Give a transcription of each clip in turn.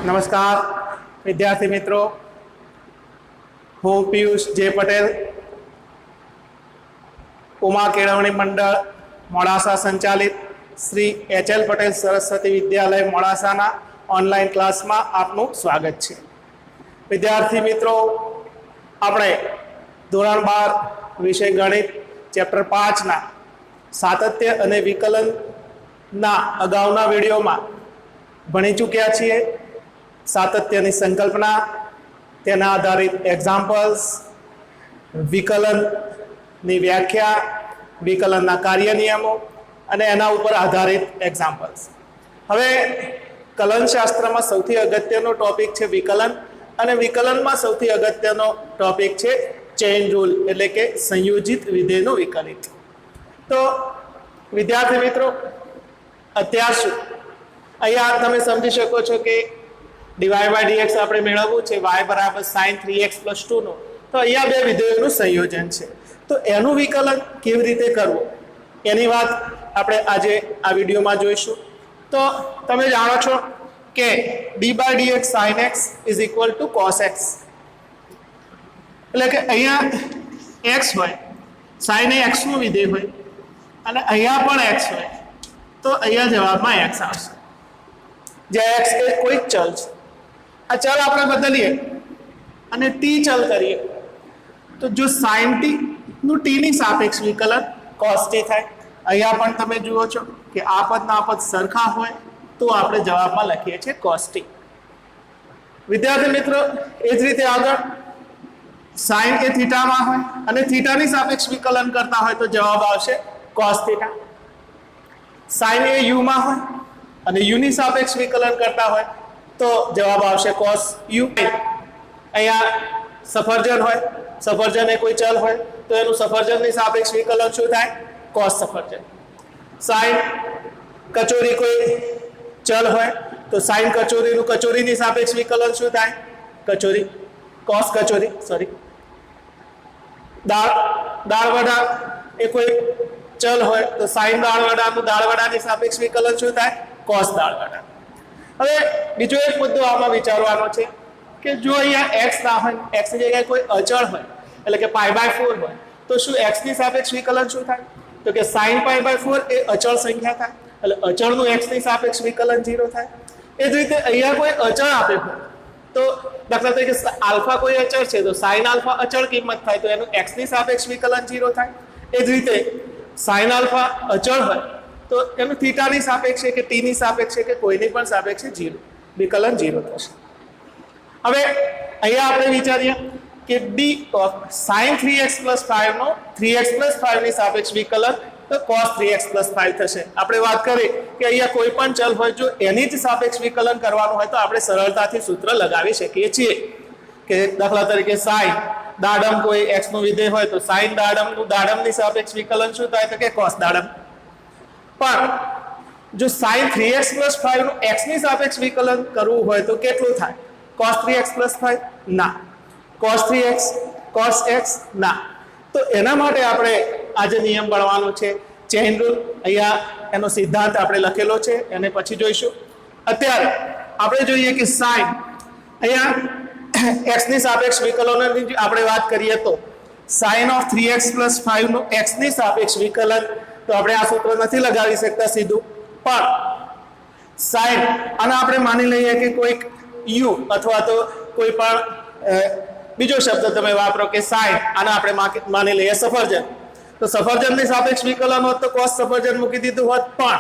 નમસ્કાર વિદ્યાર્થી મિત્રો, હું પિયુષ જે પટેલ, ઉમા કેળવણી મંડળ મોડાસા સંચાલિત શ્રી એચ.એલ. પટેલ સરસ્વતી વિદ્યાલય મોડાસાના ઓનલાઈન ક્લાસમાં આપનું સ્વાગત છે. વિદ્યાર્થી મિત્રો, આપણે ધોરણ 12 વિષય ગણિત ચેપ્ટર 5ના સાતત્ય અને વિકલનના અગાઉના વિડીયોમાં ભણી ચૂક્યા છીએ. સાતત્યની સંકલ્પના, તેના આધારિત એક્ઝામ્પલ્સ, વિકલનની વ્યાખ્યા, વિકલનના કાર્ય નિયમો અને એના ઉપર આધારિત એક્ઝામ્પલ્સ. હવે કલનશાસ્ત્રમાં સૌથી અગત્યનો ટોપિક છે વિકલન, અને વિકલનમાં સૌથી અગત્યનો ટોપિક છે ચેઇન રૂલ, એટલે કે સંયોજિત વિધેયનું વિકલિત. તો વિદ્યાર્થી મિત્રો, અત્યાર સુધી અહીંયા તમે સમજી શકો છો કે dy by dx આપણે મેળવવું છે y બરાબર sin 3x plus 2 નો. તો અહીંયા બે વિધેયોનું સંયોજન છે. તો એનું વિકલન કેવી રીતે કરવું એની વાત આપણે આજે આ વિડીયોમાં જોઈશું. તો તમે જાણો છો કે d by dx sin x is equal to cos x, એટલે કે અહીંયા x હોય, sin એ x નું વિધેય હોય, અને અહીંયા પણ x હોય, તો અહીંયા જવાબમાં x આવશે. જે x એ કોઈ ચલ છે. આ ચલ આપણે બદલીએ અને t ચલ કરીએ તો જો sin t નું t ની સાપેક્ષ વિકલન cos t થાય. અહીંયા પણ તમે જુઓ છો કે આ પદના આ પદ સરખા હોય તો આપણે જવાબમાં લખીએ છીએ cos t. વિદ્યાર્થી મિત્રો, એ જ રીતે આગળ sin એ થીટામાં હોય અને થીટાની સાપેક્ષ વિકલન કરતા હોય તો જવાબ આવશે cos થીટા. sin એ u માં હોય અને u ની સાપેક્ષ વિકલન કરતા હોય તો જવાબ આવશે cos u. અહીંયા સફરજન હોય, સફરજન એ કોઈ ચલ હોય તો એનું સફરજનની સાપેક્ષ વિકલન શું થાય? cos સફરજન. sin કચોરી કોઈ ચલ હોય તો sin કચોરીનું કચોરીની સાપેક્ષ વિકલન શું થાય? કચોરી, cos કચોરી. સોરી, દાળ વડા એ કોઈ ચલ હોય તો sin દાળ વડાનું દાળ વડાની સાપેક્ષ વિકલન શું થાય? cos દાળ વડા. હવે બીજો એક મુદ્દો આમાં વિચારવાનો છે કે જો અહીંયા x ના હોય, x ની જગ્યાએ કોઈ અચળ હોય, એટલે કે π/4 હોય, તો શું x ની સાપેક્ષ વિકલન શું થાય? તો કે sin π/4 એ અચળ સંખ્યા થાય, એટલે અચળનું x ની સાપેક્ષ વિકલન 0 થાય. એ જ રીતે અહીંયા કોઈ અચળ આપે હોય તો દાખલા તરીકે આલ્ફા કોઈ અચળ છે તો sin આલ્ફા અચળ કિંમત થાય તો એનું x ની સાપેક્ષ વિકલન 0 થાય. એ જ રીતે sin આલ્ફા અચળ હોય તો એનું થીટાની સાપેક્ષે કે t ની સાપેક્ષે કે કોઈની પણ સાપેક્ષે 0, વિકલન 0 થશે. હવે અહીંયા આપણે વિચારીએ કે d sin 3x plus 5 નો 3x plus 5 ની સાપેક્ષ વિકલન તો cos 3x plus 5 થશે. આપણે વાત કરી કે અહીંયા કોઈ પણ ચલ હોય જો એની જ સાપેક્ષ વિકલન કરવાનું હોય તો આપણે સરળતાથી સૂત્ર લગાવી શકીએ છીએ કે દાખલા તરીકે sin દાડમ કોઈ x નું વિધેય હોય તો sin દાડમનું દાડમની સાપેક્ષ વિકલન શું થાય? તો કે cos દાડમ. પણ જો sin 3x plus 5 નું x ની સાપેક્ષ વિકલન કરવું હોય તો કેટલું થાય? cos 3x plus 5? ના. cos 3x cos x? ના. તો એના માટે આપણે આજે નિયમ ભણવાનો છે ચેઇન રૂલ. અહીંયા એનો સિદ્ધાંત આપણે લખેલો છે, એને પછી જોઈશું. અત્યારે આપણે જોઈએ કે sin અહીંયા x ની સાપેક્ષ વિકલનની આપણે વાત કરીએ તો sin of 3x plus 5 નું x ની સાપેક્ષ વિકલન તો આપણે આ સૂત્ર નથી લગાવી શકતા સીધું, પણ sin અને આપણે માની લઈએ કે કોઈક u અથવા તો કોઈ પણ બીજો શબ્દ તમે વાપરો કે sin અને આપણે માની લઈએ સફરજન, તો સફરજનની સાપેક્ષ વિકલન હોત તો cos સફરજન મૂકી દીધું હોત, પણ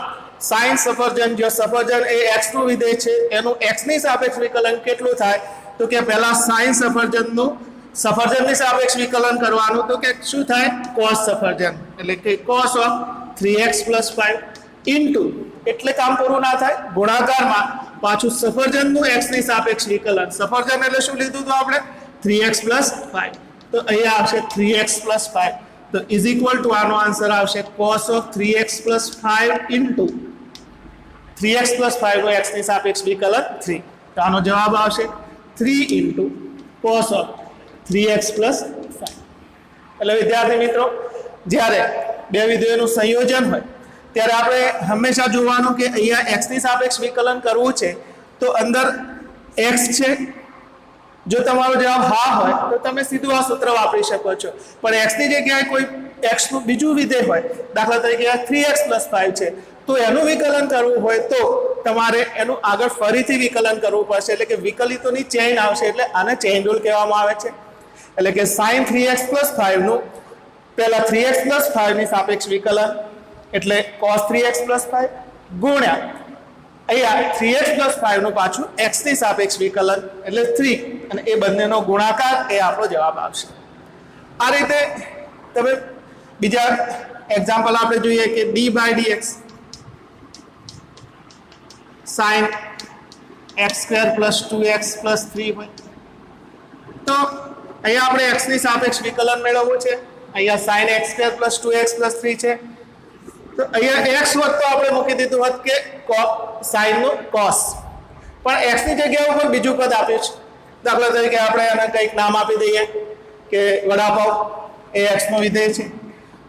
sin સફરજન, જો સફરજન એ x નું વિધેય છે એનું x ની સાપેક્ષ વિકલન કેટલું થાય? તો કે પહેલા sin સફરજનનું સફરજનની સાપેક્ષ વિકલન કરવાનું તો કે શું થાય? cos સફરજન, એટલે કે cos of 3x plus 5 into, એટલે કામ પૂરું ના થાય, ગુણાકારમાં પાછું સફરજનનું x ની સાપેક્ષ વિકલન. સફરજન એટલે શું લીધું તો આપણે? 3x plus 5. તો અહીંયા આવશે 3x plus 5, તો ઇઝ ઇક્વલ ટુ આનો આન્સર આવશે cos of 3x plus 5 into 3x plus 5 નું x ની સાપેક્ષ વિકલન 3. તો આનો જવાબ આવશે 3 into cos of 3x plus 5. એટલે વિદ્યાર્થી મિત્રો, જ્યારે બે વિધેયોનું સંયોજન હોય ત્યારે આપણે હંમેશા જોવાનું કે અહીંયા x ની સાપેક્ષ વિકલન કરવું છે તો અંદર x છે. જો તમારો જવાબ હા હોય તો તમે સીધું આ સૂત્ર વાપરી શકો છો, પણ x ની જગ્યાએ કોઈ x નું બીજું વિધેય હોય, દાખલા તરીકે 3x + 5 છે, તો એનું વિકલન કરવું હોય તો તમારે એનું આગળ ફરીથી વિકલન કરવું પડશે, એટલે કે વિકલિતોની ચેઇન આવશે, એટલે આને ચેઇન રૂલ કહેવામાં આવે છે. એટલે કે sin 3x + 5 નું પહેલા 3x + 5 ની સાપેક્ષ વિકલન એટલે cos 3x + 5 ગુણ્યા અહીંયા 3x + 5 નું પાછું x ની સાપેક્ષ વિકલન એટલે 3, અને એ બંનેનો ગુણાકાર એ આપણો જવાબ આવશે. આ રીતે તમે બીજા એક્ઝામ્પલ આપણે જોઈએ કે d/dx sin x² + 2x + 3 હોય તો અહીંયા આપણે x ની સાપેક્ષ વિકલન મેળવવું છે. અહીંયા sin x² + 2x + 3 છે, તો અહીંયા x હોત તો આપણે મૂકી દીધું હોત કે sin નું cos, પણ x ની જગ્યા ઉપર બીજું પદ આપ્યું છે. દાખલા તરીકે આપણે એને કંઈક નામ આપી દઈએ કે વડાપાવ, એ x નો વિધેય છે,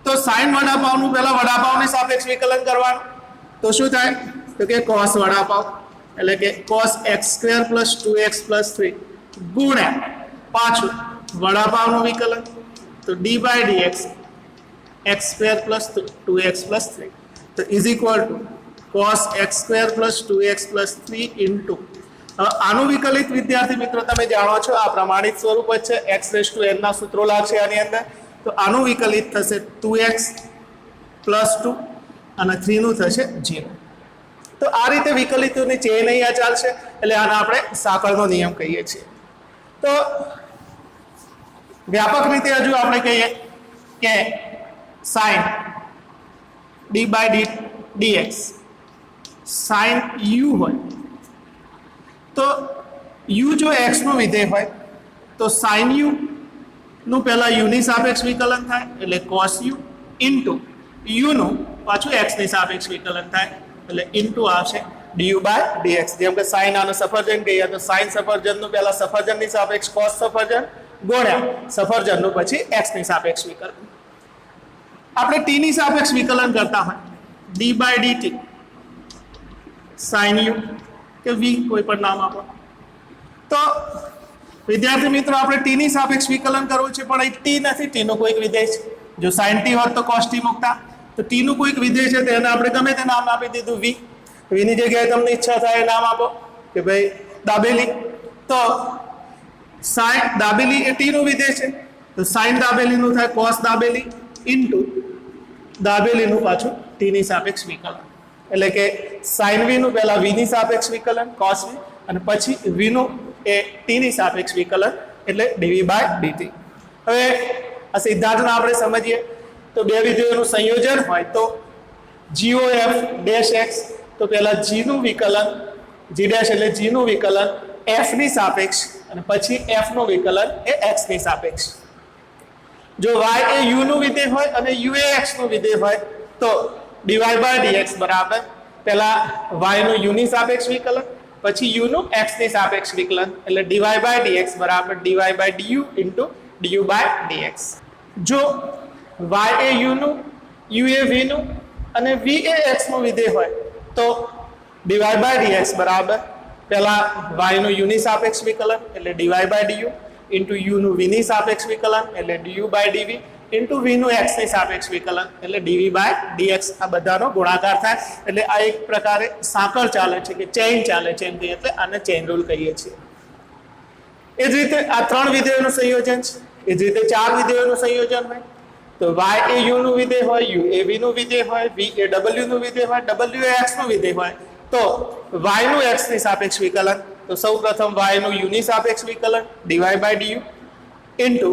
તો sin વડાપાવનું પહેલા વડાપાવની સાપેક્ષ વિકલન કરવાનું, તો શું થાય તો કે cos વડાપાવ એટલે કે cos x² + 2x + 3 ગુણ્યા પાછું વડાપાવનું વિકલન, તો d/dx x² + 2x + 3 તો is equal to cos x² + 2x + 3 into આનું વિકલિત વિદ્યાર્થી મિત્રો તમે જાણો છો આ પ્રમાણિત સ્વરૂપ જ છે, x⁴n ના સૂત્રો લાગશે આની અંદર, તો આનું વિકલિત થશે 2x + 2 અને 3 નું થશે 0. તો આ રીતે વિકલિતોની ચેઇન અહીંયા ચાલશે, એટલે આને આપણે સાંકળનો નિયમ કહીએ છીએ. તો વ્યાપક રીતે હજુ આપણે કહીએ કે sin d/dx sin u હોય તો u જો x નું વિધેય હોય તો sin u નું પહેલા u ની સાપેક્ષ વિકલન થાય એટલે cos u ઇન્ટુ u નું પાછું x ની સાપેક્ષ વિકલન થાય એટલે ઇન્ટુ આવશે du/dx. જેમ કે sin આનો સફરજન કહીએ તો sin સફરજનનું પહેલા સફરજનની સાપેક્ષ cos સફરજન ગુણ્યા સફરજનનું પછી x ની સાપેક્ષ વિકલન. આપણે t ની સાપેક્ષ વિકલન કરતા હોય d/dt sin u કે v કોઈ પણ નામ આપો, તો વિદ્યાર્થી મિત્રો આપણે t ની સાપેક્ષ વિકલન કરવું છે, પણ અહીં t નથી, t નો કોઈક વિધેય છે. જો sin t હોત તો cos t મૂકતા, તો t નું કોઈક વિધેય છે તેને આપણે ગમે તે નામ આપી દીધું v. v ની જગ્યાએ તમને ઈચ્છા થાય નામ આપો કે ભાઈ દાબેલી, તો sin દાબેલી એ t નું વિધેય છે, તો sin દાબેલી નું થાય cos દાબેલી ઇન્ટુ દાબેલીનું પાછું t ની સાપેક્ષ વિકલન, એટલે કે sin v નું પહેલા v ની સાપેક્ષ વિકલન cos v અને પછી v નું એ t ની સાપેક્ષ વિકલન એટલે dv/dt. હવે આ સિદ્ધાંતને આપણે સમજીએ તો બે વિધેયોનું સંયોજન હોય તો g(f)(x) તો પહેલા g નું વિકલન g' એટલે g નું વિકલન f ની સાપેક્ષ અને પછી f નું વિકલન એ x ની સાપેક્ષ. જો y એ u નું વિધેય હોય અને u એ x નું વિધેય હોય તો dy/dx બરાબર પહેલા y નું u ની સાપેક્ષ વિકલન પછી u નું x ની સાપેક્ષ વિકલન એટલે dy/dx બરાબર dy/du ઇન્ટુ du/dx. જો y એ u નું, u એ v નું અને v એ x નું વિધેય હોય તો dy/dx બરાબર પહેલા y નું u ની સાપેક્ષ વિકલન એટલે dy/du ઇન્ટુ u નું v ની સાપેક્ષ વિકલન એટલે du/dv ઇન્ટુ v નું x ની સાપેક્ષ વિકલન એટલે dv/dx. આ બધાનો ગુણાકાર થાય એટલે આ એક પ્રકારે સાંકળ ચાલે છે કે ચેઇન ચાલે છે એમ કહીએ, એટલે આને ચેઇન રૂલ કહીએ છીએ. એ જ રીતે આ ત્રણ વિધેયોનું સંયોજન છે, એ જ રીતે ચાર વિધેયોનું સંયોજન હોય તો y એ u નું વિધેય હોય, u એ v નું વિધેય હોય, v એ w નું વિધેય હોય, w એ x નું વિધેય હોય તો y નું x ની સાપેક્ષ વિકલન, તો સૌપ્રથમ y નું u ની સાપેક્ષ વિકલન dy/du ઇન્ટુ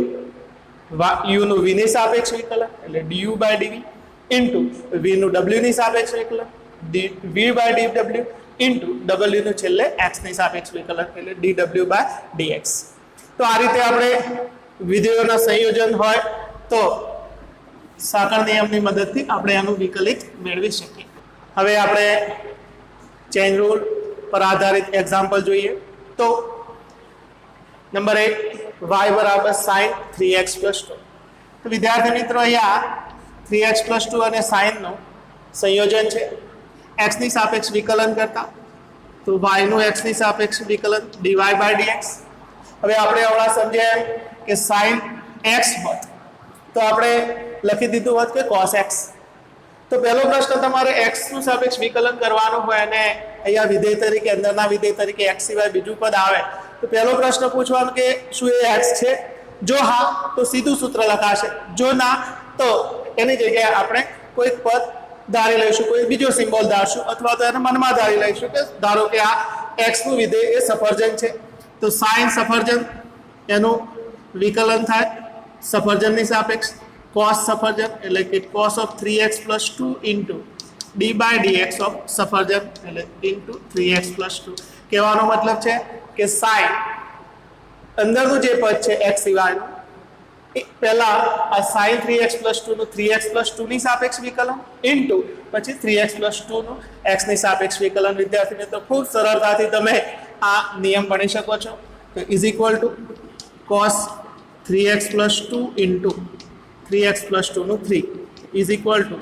u નું v ની સાપેક્ષ વિકલન એટલે du/dv ઇન્ટુ v નું w ની સાપેક્ષ વિકલન v/dw ઇન્ટુ w નું છેલ્લે x ની સાપેક્ષ વિકલન એટલે dw/dx. તો આ રીતે આપણે વિધેયોના સંયોજન હોય તો સાંકળ નિયમની મદદથી આપણે આનું વિકલિત મેળવી શકીએ. હવે આપણે ચેઇન રૂલ પર આધારિત એક્ઝામ્પલ જોઈએ તો નંબર 1 y બરાબર sin 3x + 2. તો વિદ્યાર્થી મિત્રો અહીંયા 3x + 2 અને sin નું સંયોજન છે. x ની સાપેક્ષ વિકલન કરતા તો y નું x ની સાપેક્ષ વિકલન dy બાય dx. હવે આપણે હમણાં સમજ્યા કે sin x હોત તો આપણે લખી દીધું હોત કે cos x. તો પહેલો પ્રશ્ન તમારે x નું સાપેક્ષ વિકલન કરવાનું હોય અને અહીંયા વિધેય તરીકે અંદરના વિધેય તરીકે x સિવાય બીજું પદ આવે તો પહેલો પ્રશ્ન પૂછવાનો કે શું એ x છે? જો હા તો સીધું સૂત્ર લખાશે, જો ના તો એની જગ્યાએ આપણે કોઈક પદ ધારી લઈશું, કોઈ બીજો સિમ્બોલ ધારશું અથવા તો એને મનમાં ધારી લઈશું કે ધારો કે આ x નું વિધેય એ સફરજન છે તો sin સફરજન એનું વિકલન થાય સફરજનની સાપેક્ષ cos સફરજન એટલે કે cos of 3x plus 2 into d by dx of સફરજન એટલે into 3x plus 2. કહેવાનો મતલબ છે કે sin અંદરનું જે પદ છે x સિવાયનું પહેલા આ sin 3x plus 2 નું 3x plus 2 ની સાપેક્ષ વિકલન into પછી 3x plus 2 નું x ની સાપેક્ષ વિકલન. વિદ્યાર્થી મિત્રો ખૂબ સરળતાથી તમે આ નિયમ ભણી શકો છો. તો is equal to cos 3x plus 2 into 3x plus 2 નું 3 is equal to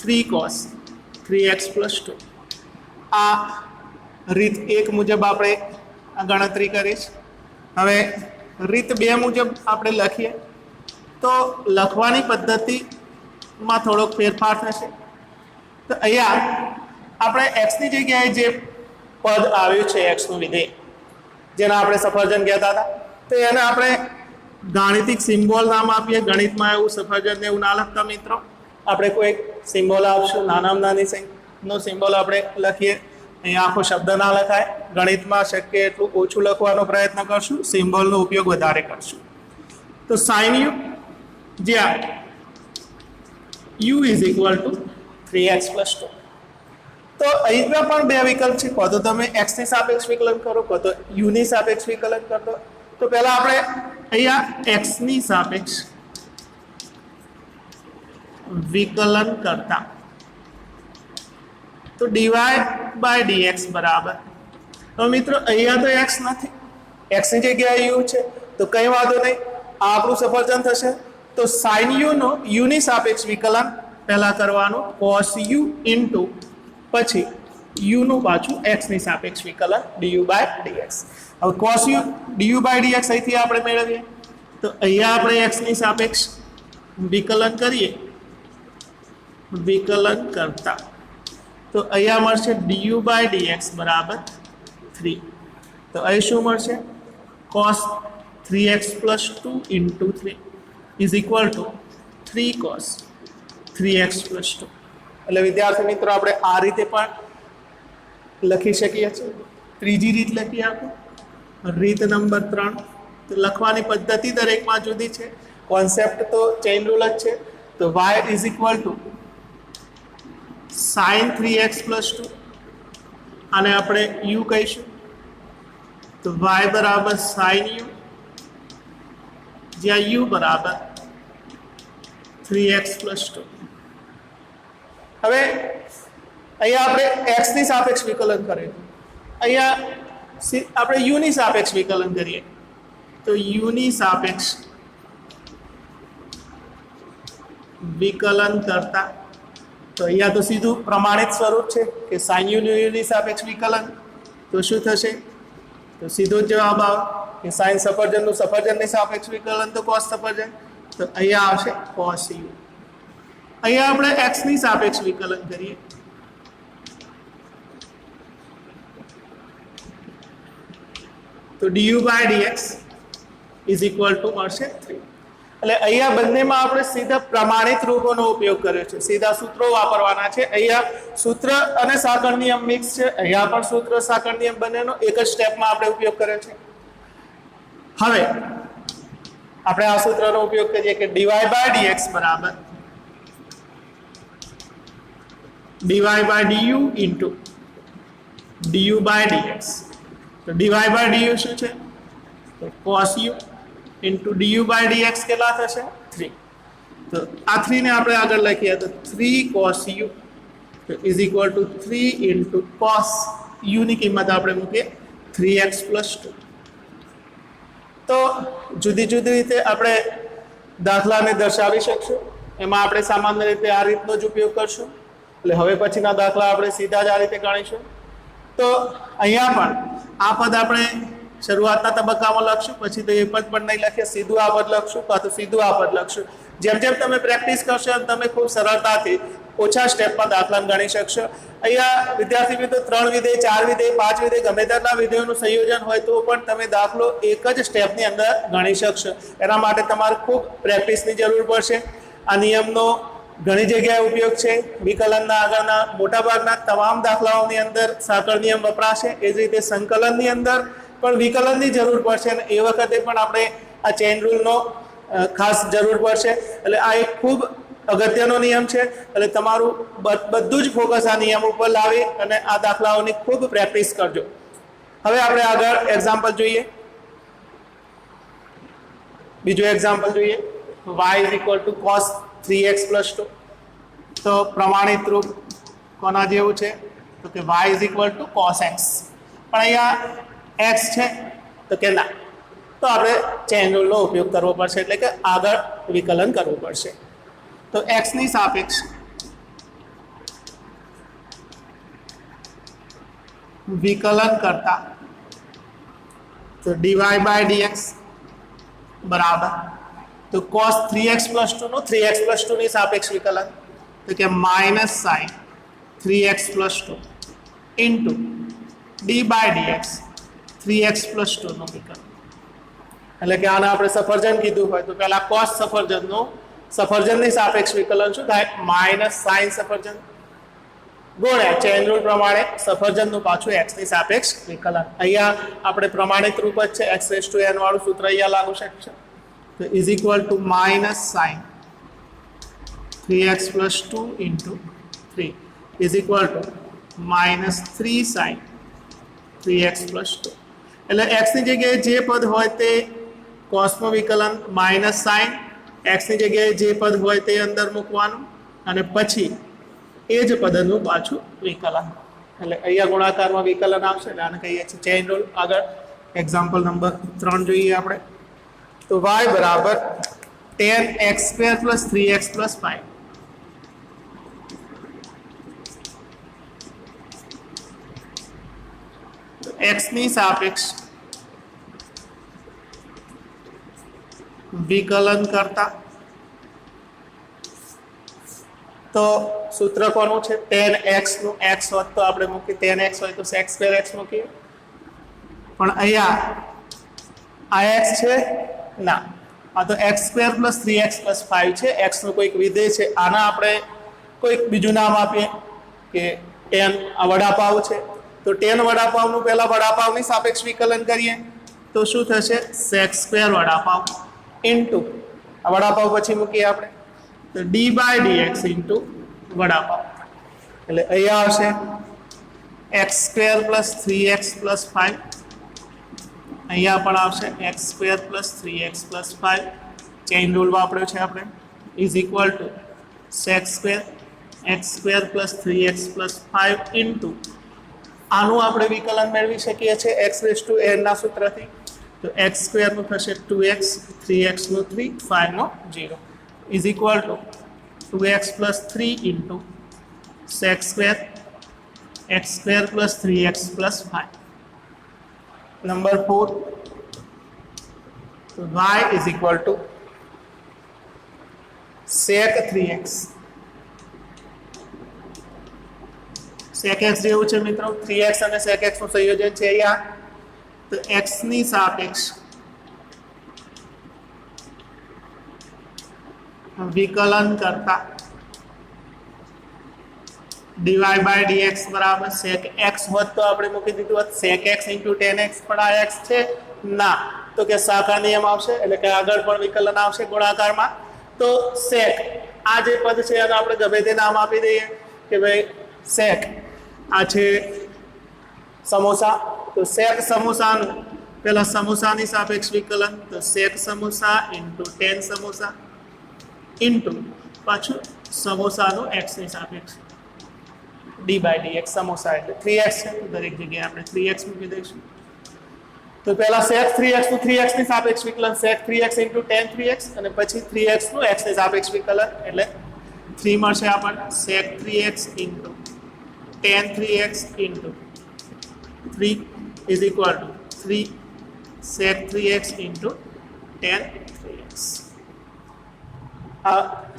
3 cos 3x plus 2. આ રીત 1 મુજબ આપણે આ ગણતરી કરીશ. હવે રીત 2 મુજબ આપણે લખીએ તો લખવાની પદ્ધતિમાં થોડોક ફેરફાર થશે. તો અહીંયા આપણે x ની જગ્યાએ જે પદ આવ્યું છે x નું વિધેય જેને આપણે સફરજન કહેતા હતા તો એને આપણે ગાણિતિક સિમ્બોલ નામ આપીએ. ગણિતમાં એવું સફરજનને એવું ના લખતા મિત્રો, આપણે કોઈ સિમ્બોલ આપશું, નાનામાં નાની નો સિમ્બોલ આપણે લખીએ. અહીંયા આખો શબ્દ ના લખાય, ગણિતમાં શક્ય એટલું ઓછું લખવાનો પ્રયત્ન કરશું, સિમ્બોલનો ઉપયોગ વધારે કરશું. તો sin u જ્યાં u is equal to 3x plus 2. તો અહીંયા પણ બે વિકલ્પ છે, કો તો તમે x ની સાપેક્ષ વિકલન કરો, કો તો u ની સાપેક્ષ વિકલન કરો. તો પહેલા આપણે અહીંયા x ની સાપેક્ષ વિકલન કરતા તો dy by dx બરાબર. તો મિત્રો અહીંયા તો x નથી, x ની જગ્યાએ u છે તો કંઈ વાંધો નહીં, આ આપણું સફરજન થશે. તો sin u નો u ની સાપેક્ષ વિકલન પહેલા કરવાનું cos u into પછી u નું પાછું x ની સાપેક્ષ વિકલન du by dx. હવે cos u du by dx અહીંથી આપણે મેળવીએ તો અહીંયા આપણે x ની સાપેક્ષ વિકલન કરીએ, વિકલન કરતા તો અહીંયા મળશે du by dx બરાબર 3. તો અહીં શું મળશે? cos 3x plus 2 into 3 is equal to 3 cos 3x plus 2. એટલે વિદ્યાર્થી મિત્રો આપણે આ રીતે પણ લખી શકીએ છીએ. ત્રીજી રીત લખી આપો, રીત નંબર 3. તો લખવાની પદ્ધતિ દરેકમાં જુદી છે, કોન્સેપ્ટ તો ચેઇન રૂલ જ છે. તો y is equal to sin 3x plus 2 આને આપણે u કહીશું તો y બરાબર sin u જ્યાં u બરાબર 3x plus 2. હવે અહીંયા આપણે x ની સાપેક્ષ વિકલન કરીએ, અહીંયા આપણે u ની સાપેક્ષ વિકલન કરીએ તો u ની સાપેક્ષ વિકલન કરતા તો અહીંયા તો સીધું પ્રમાણિત સ્વરૂપ છે કે sin u ની સાપેક્ષ વિકલન તો શું થશે? તો સીધો જવાબ આવે કે sin સફરજનનું સફરજનની સાપેક્ષ વિકલન તો cos સફરજન, તો અહીંયા આવશે cos u. અહીંયા આપણે x ની સાપેક્ષ વિકલન કરીએ તો du by dx is equal to મળશે 3. એટલે અહીંયા બંનેમાં આપણે સીધા પ્રમાણિત રૂપોનો ઉપયોગ કર્યો છે, સીધા સૂત્રો વાપરવાના છે. અહીંયા સૂત્ર અને સાંકળ નિયમ મિક્સ છે, અહીંયા પણ સૂત્ર સાંકળ નિયમ બંનેનો એક જ સ્ટેપમાં આપણે ઉપયોગ કર્યો છે. હવે આપણે આ સૂત્રનો ઉપયોગ કરીએ કે dy by dx બરાબર dy by du into du by dx. તો dy by du શું છે? તો cos u into du by dx કેટલા થશે? 3. તો આ 3 ને આપણે આગળ લખીએ તો 3 cos u is equal to 3 into cos u ની કિંમત આપણે મૂકીએ 3x plus 2. તો જુદી જુદી રીતે આપણે દાખલાને દર્શાવી શકશું. એમાં આપણે સામાન્ય રીતે આ રીતનો જ ઉપયોગ કરશું. એટલે હવે પછીના દાખલા આપણે સીધા જ આ રીતે ગણીશું. તો અહીંયા પણ આ પદ આપણે શરૂઆતના તબક્કામાં લખશું, પછી તો એ પદ પણ નહીં લખીએ, સીધું આ પદ લખશું કાં તો સીધું આ પદ લખશું. જેમ જેમ તમે પ્રેક્ટિસ કરશો એમ તમે ખૂબ સરળતાથી ઓછા સ્ટેપમાં દાખલાને ગણી શકશો. અહીંયા વિદ્યાર્થી મિત્રો 3 વિધેય, 4 વિધેય, 5 વિધેય ગમે તેટલા વિધેયોનું સંયોજન હોય તો પણ તમે દાખલો એક જ સ્ટેપની અંદર ગણી શકશો. એના માટે તમારે ખૂબ પ્રેક્ટિસની જરૂર પડશે. આ નિયમનો ઘણી જગ્યાએ ઉપયોગ છે. વિકલનના આગળના મોટાભાગના તમામ દાખલાઓની અંદર સાંકળ નિયમ વપરાશે. એ જ રીતે સંકલનની અંદર પણ વિકલનની જરૂર પડશે અને એ વખતે પણ આપણે આ ચેઇન રૂલનો ખાસ જરૂર પડશે. એટલે આ એક ખૂબ અગત્યનો નિયમ છે. એટલે તમારું બધું જ ફોકસ આ નિયમ ઉપર લાવી અને આ દાખલાઓની ખૂબ પ્રેક્ટિસ કરજો. હવે આપણે આગળ એક્ઝામ્પલ જોઈએ. બીજું એક્ઝામ્પલ જોઈએ. y = cos 3x + 2. તો પ્રમાણિત રૂપ કોના જેવું છે? તો કે y = cos x. પણ અહીંયા x છે તો કે ના, તો આપણે ચેઇન રૂલનો ઉપયોગ કરવો પડશે, એટલે કે આગળ વિકલન કરવું પડશે. તો x ની સાપેક્ષ વિકલન કરતા તો dy/dx બરાબર તો cos 3x + 2 નું 3x + 2 ની સાપેક્ષ વિકલન, તો કે -sin 3x + 2 into d/dx 3x + 2 નું વિકલન. એટલે કે આને આપણે સફરજન કીધું હોય તો પહેલા cos સફરજનની સાપેક્ષ વિકલન શું થાય? -sin સફરજન ગુણ્યા ચેઇન રૂલ પ્રમાણે સફરજનનું પાછું x ની સાપેક્ષ વિકલન. અહીંયા આપણે પ્રમાણિત રૂપ જ છે, x⁻n વાળું સૂત્ર અહીંયા લાગુ શકશે. તો = -sin 3x + 2 into 3 = -3sin 3x + 2. એટલે x ની જગ્યાએ જે પદ હોય તે કોસનું વિકલન, -sin x ની જગ્યાએ જે પદ હોય તે અંદર મૂકવાનું અને પછી એ જ પદનું પાછું વિકલન. એટલે અહીંયા ગુણાકારમાં વિકલન આવશે એટલે આને કહીએ છીએ ચેઇન રૂલ. આગળ એક્ઝામ્પલ નંબર 3 જોઈએ આપણે. તો y બરાબર 10x² + 3x + 5. x ની સાપેક્ષ વિકલન કરતા તો સૂત્ર કોનું છે? 10x નું x હોત તો આપણે મૂકી, 10x હોય તો sec²x મૂકીએ. પણ અહીંયા આ x છે ના, આ તો x² + 3x + 5 છે. x નું કોઈક વિધેય છે, આના આપણે કોઈક બીજું નામ આપીએ કે 10 આ વડાપાવ છે. તો 10 વડાપાવનું પહેલા વડાપાવની સાપેક્ષ વિકલન કરીએ તો શું થશે? sec² વડાપાવ ઇન્ટુ આ વડાપાવ પછી મૂકીએ આપણે તો d/dx ઇન્ટુ વડાપાવ. એટલે અહીંયા આવશે x² + 3x + 5. અહીંયા પણ આવશે x² + 3x + 5. ચેઇન રૂલ વાપર્યો છે આપણે. = sec² x² + 3x + 5 ઇન્ટુ આનું આપણે વિકલન મેળવી શકીએ છીએ x⁻n ના સૂત્રથી. તો x² નું થશે 2x, 3x નું 3, 5 નો 0 = 2x + 3 into sec² x² + 3x + 5. Number 4 તો y = sec 3x. sec x જેવું છે મિત્રો, 3x અને sec x નું સંયોજન છે અહીંયા. તો x ની સાપેક્ષ વિકલન કરતા dy/dx બરાબર sec x હોત તો આપણે મૂકી દીધું હોત sec x × 10x. પણ આ x છે ના, તો કે શાખા નિયમ આવશે, એટલે કે આગળ પણ વિકલન આવશે ગુણાકારમાં. તો sec આ જે પદ છે એને આપણે ગમે તે નામ આપી દઈએ કે ભાઈ sec આ છે સમોસા. તો sec સમોસાનું પહેલા સમોસાની સાપેક્ષ વિકલન, તો sec samosa into 10 samosa into પાછું સમોસાનું x ની સાપેક્ષ d/dx. સમોસા એટલે 3x છે તો દરેક જગ્યાએ આપણે 3x મૂકી દઈશું. તો પહેલા sec 3x નું 3x ની સાપેક્ષ વિકલન, sec 3x ઇન્ટુ 10 3x અને પછી 3x નું x ની સાપેક્ષ વિકલન એટલે 3 મળશે આપણને. sec 3x into 10 3x into 3 is equal to 3 sec 3x into tan 3x.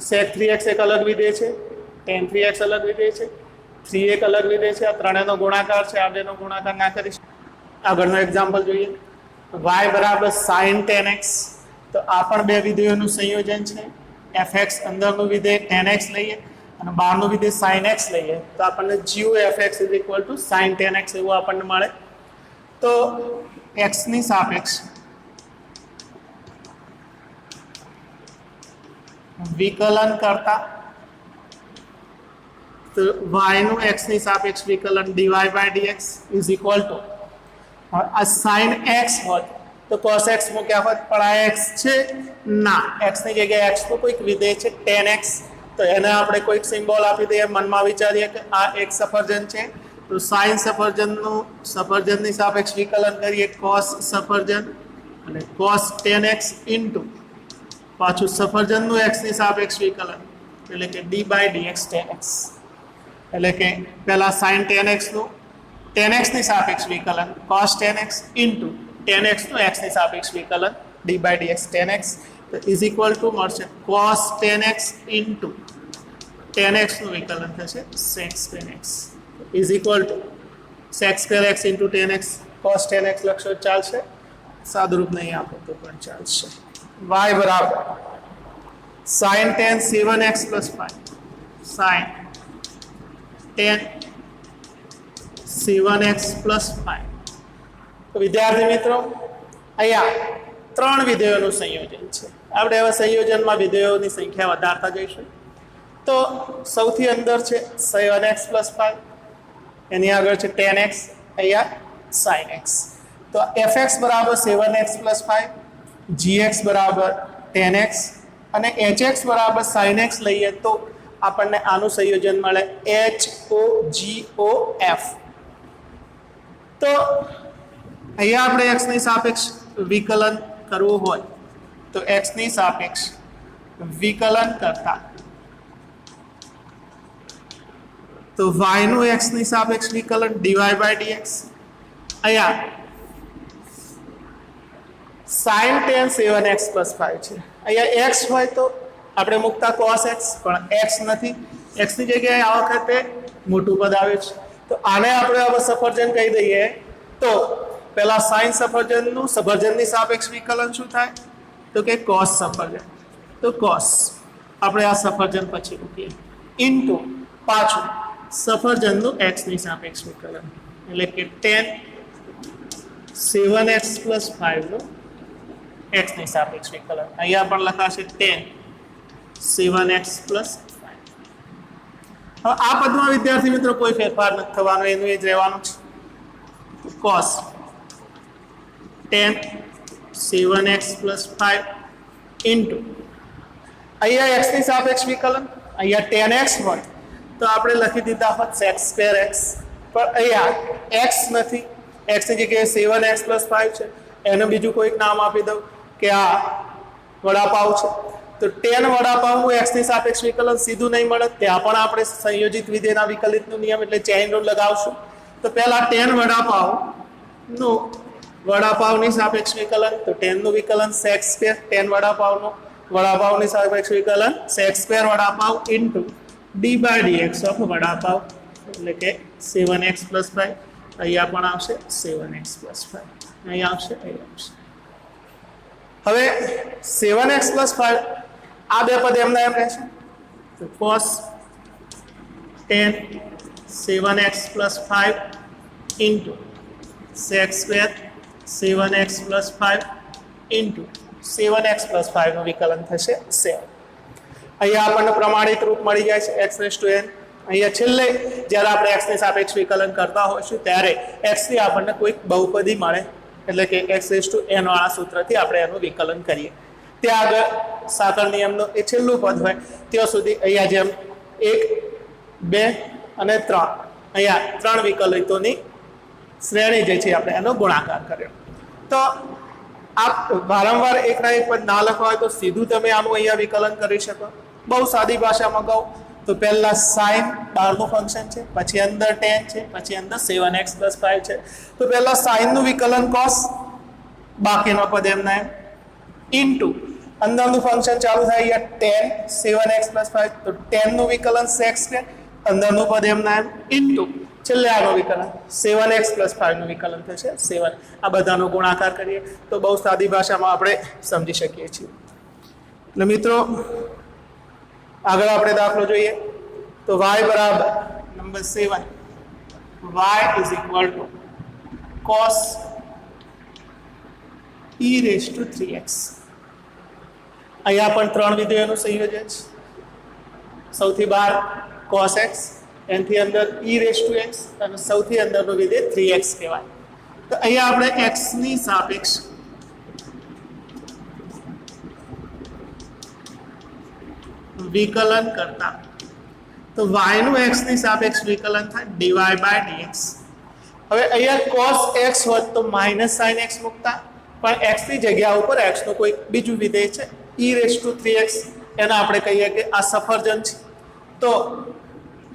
sec 3x एक अलग विधेय છે, tan 3x अलग विधेय છે, 3 એક अलग विधेय છે, આ ત્રણેયનો ગુણાકાર છે, આ બેનો ગુણાકાર ના કરી શકીએ. આગળનો એક્ઝામ્પલ જોઈએ. y બરાબર sin tan x, તો આ પણ બે વિધેયોનું સંયોજન છે. fx અંદરનું વિધેય tan x લઈએ અને બહારનું વિધેય sin x લઈએ તો આપણને g fx sin tan x એવું આપણને મળે. તો x ની સાપેક્ષ વિકલન કરતા તો y નું x ની સાપેક્ષ વિકલન dy by dx is equal to આ sin x હોત તો cos x મૂક્યા હોત પણ આ x છે ના, x ની જગ્યાએ x નું કોઈક વિધેય છે tan x, તો એને આપણે કોઈક સિમ્બોલ આપી દઈએ, મનમાં વિચારીએ કે આ એક સફરજન છે તો sin સફરજનની સાપેક્ષ વિકલન કરીએ cos સફરજન અને cos tan x ઇન્ટુ પાછું સફરજનનું x ની સાપેક્ષ વિકલન એટલે કે d by dx tan x, એટલે કે પહેલા sin tan x નું tan x ની સાપેક્ષ વિકલન cos tan x into tan x નું x ની સાપેક્ષ વિકલન d by dx tan x તો ઇઝ ઇક્વલ ટુ મળશે cos tan x into tan x નું વિકલન થશે sec tan x is equal to sec square x into tan x cos tan x લખશો ચાલશે, સાદુરૂપ નહીં આપો તો પણ ચાલશે. y બરાબર sin tan 7x plus 5 sin tan 7x plus 5. તો વિદ્યાર્થી મિત્રો અહીંયા ત્રણ વિધેયોનું સંયોજન છે. આપણે હવે સંયોજનમાં વિધેયોની સંખ્યા વધારતા જઈશું. તો સૌથી અંદર છે 7x plus 5, એની આગળ છે tan x, અહીંયા sin x. તો fx બરાબર 7x plus 5, gx બરાબર tan x અને hx બરાબર sin x લઈએ તો આપણને આનું સંયોજન મળે HOGOF. તો અહીંયા આપણે x ની સાપેક્ષ વિકલન કરવું હોય તો x ની સાપેક્ષ વિકલન કરતા તો y નું x ની સાપેક્ષ વિકલન dy by dx, અહીંયા sin tan 7x plus 5 છે, અહીંયા x હોય તો આપણે મૂકતા cos x પણ x નથી, x ની જગ્યાએ આ વખતે મોટું પદ આવે છે તો આને આપણે હવે સફરજન કહી દઈએ તો પહેલા sin સફરજનનું સફરજનની સાપેક્ષ વિકલન શું થાય તો કે cos સફરજન, તો cos આપણે આ સફરજન પછી મૂકીએ ઇન્ટુ પાછું સફરજનનું x ની સાપેક્ષ વિકલન એટલે કે tan 7x plus 5 નું x ની સાપેક્ષ વિકલન, અહીંયા પણ લખાશે tan 7x plus 5. હવે આ પદમાં વિદ્યાર્થી મિત્રો કોઈ ફેરફાર નથી થવાનો, એનું એ જ રહેવાનું છે cos tan 7x plus 5 into અહીંયા x ની સાપેક્ષ વિકલન, અહીંયા tan x હોય તો આપણે લખી દીધા હોત sec square x, પણ અહીંયા x નથી, x ની જગ્યાએ 7x plus 5 છે, એને બીજું કોઈક નામ આપી દઉં કે આ વડાપાવ છે તો tan વડાપાવનું x ની સાપેક્ષ વિકલન સીધું નહીં મળે, ત્યાં પણ આપણે સંયોજિત વિધેયના વિકલિતનો નિયમ એટલે ચેઇન રૂલ લગાવશું. તો પહેલા tan વડાપાવનું વડાપાવની સાપેક્ષ વિકલન તો tan નું વિકલન sec square tan વડાપાવની સાપેક્ષ વિકલન sec square vada pav into d by dx of vada pav એટલે કે 7x plus 5, અહીંયા પણ આવશે 7x plus 5, અહીંયા આવશે, અહીંયા આવશે. હવે 7x plus 5 આ બે પદ એમના એમ રહેશે તો cos tan 7x plus 5 into sec square 7x plus 5 into 7x plus 5 નું વિકલન થશે 7. અહીંયા આપણને પ્રમાણિત રૂપ મળી જાય છે x raised to n. અહીંયા છેલ્લે જ્યારે આપણે x ની સાપેક્ષ વિકલન કરતા હોઈશું ત્યારે x ની આપણને કોઈક બહુપદી મળે એટલે કે x raised to n વાળા સૂત્રથી આપણે એનું વિકલન કરીએ. ત્યાં આગળ સાંકળ નિયમનું એ છેલ્લું પદ હોય ત્યાં સુધી અહીંયા જેમ 1 2 અને 3 અહીંયા 3 વિકલિતોની શ્રેણી જે છે આપણે એનો ગુણાકાર કર્યો. તો આપ વારંવાર એકના એક પદ ના લખવા હોય તો સીધું તમે આનું અહીંયા વિકલન કરી શકો. બહુ સાદી ભાષામાં કહું તો પહેલા સાઇન બહારનું ફંક્શન છે, પછી અંદર tan છે, પછી અંદર 7x + 5 છે. તો પહેલા સાઇનનું વિકલન cos, બાકીનો પદ એમના એમ ઇન્ટુ અંદરનું ફંક્શન ચાલુ થાય અહીંયા tan 7x + 5, તો tan નું વિકલન sec², અંદરનું પદ એમના એમ ઇન્ટુ છેલ્લે આનું વિકલન 7x + 5 નું વિકલન થશે 7. આ બધાનો ગુણાકાર કરીએ તો બહુ સાદી ભાષામાં આપણે સમજી શકીએ છીએ. એટલે મિત્રો આગળ આપણે દાખલો જોઈએ તો y બરાબર નંબર 7, y = cos e⁻3x. અહીંયા પણ ત્રણ વિધેયોનું સંયોજન છે. સૌથી બહાર cos x, એનાથી અંદર e⁻x અને સૌથી અંદરનું વિધેય 3x કહેવાય. તો અહીંયા આપણે x ની સાપેક્ષ વિકલન કરતા તો y નું x ની સાપેક્ષ વિકલન થાય dy/dx. હવે અહીંયા cos x હોત તો -sin x મૂકતા, પણ x ની જગ્યા ઉપર x નું કોઈ બીજું વિધેય છે e⁻3x, એના આપણે કહીએ કે આ સફરજન છે. તો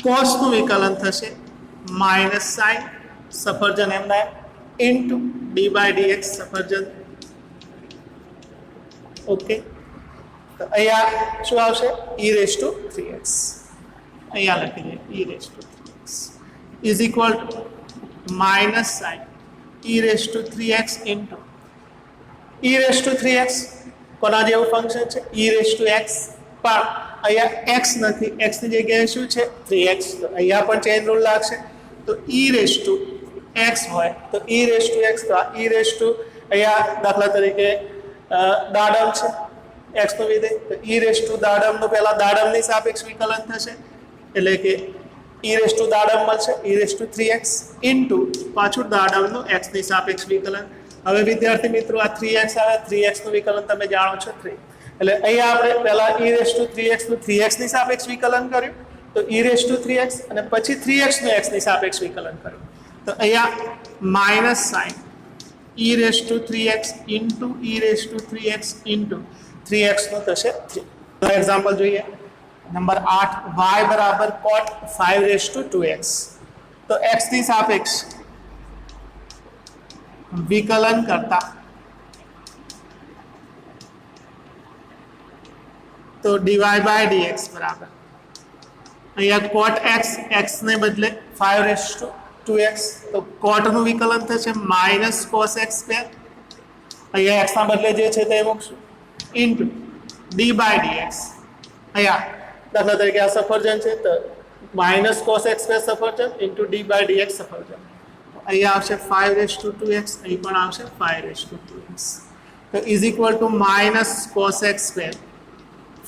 cos નું વિકલન થશે -sin સફરજન એમના ઇન્ટુ d/dx સફરજન. ઓકે, તો અહીંયા શું આવશે e⁻3x. અહીંયા લખી દઈએ e⁻3x is equal to -sin e⁻3x into e⁻3x કોના જેવું ફંક્શન છે e⁻x, પણ અહીંયા x નથી, x ની જગ્યાએ શું છે 3x. તો અહીંયા પણ ચેઇન રૂલ લાગશે. તો e⁻x હોય તો e⁻x, તો આ અહીંયા દાખલા તરીકે દાડમ છે x નું વિધેય, તો દાડમનું પહેલા દાડમની સાપેક્ષ વિકલન થશે એટલે કે દાડમ મળશે e⁻3x ઇન્ટુ પાછું દાડમનું x ની સાપેક્ષ વિકલન. હવે વિદ્યાર્થી મિત્રો આ 3x આવે, 3x નું વિકલન તમે જાણો છો 3, એટલે અહીંયા આપણે પહેલા e⁻3x નું 3x ની સાપેક્ષ વિકલન કર્યું, તો e⁻3x અને પછી 3x નું x ની સાપેક્ષ વિકલન કર્યું. તો અહીંયા -sin e⁻3x into e⁻3x into 3x નું થશે 3. એક્ઝામ્પલ જોઈએ નંબર 8, y બરાબર cot 5/2x. તો x ની સાપેક્ષ વિકલન કરતા તો dy/dx બરાબર અહીંયા cot x ને બદલે 5/2x, તો cot નું વિકલન થશે -cos x², અહીંયા x ના બદલે જે છે તે મૂકશું ઇન્ટુ d/dx. અહીંયા દાખલા તરીકે આ સફરજન છે તો -cos x² સફરજન ઇન્ટુ d/dx સફરજન. અહીંયા આવશે 5/2x, અહીં પણ આવશે 5/2x. તો is equal to -cos x²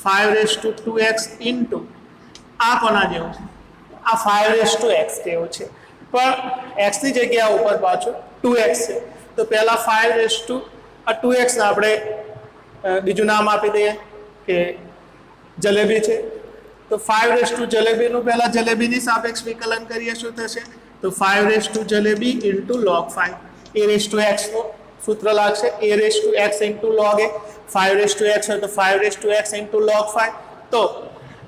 5/2x into આ કોના જેવું છે આ 5/x જેવું છે, પણ x ની જગ્યા ઉપર પાછું 2x છે. તો પહેલા 5/2x ને આપણે બીજું નામ આપી દઈએ કે જલેબી છે. તો 5 જલેબીનું પહેલા જલેબીની સાપેક્ષ વિકલન કરીએ શું થશે તો 5 જલેબી ઇન્ટુ log 5 a⁻x નું સૂત્ર લાગશે a⁻x ઇન્ટુ log a. 5 હોય તો 5 ઇન્ટુ log 5. તો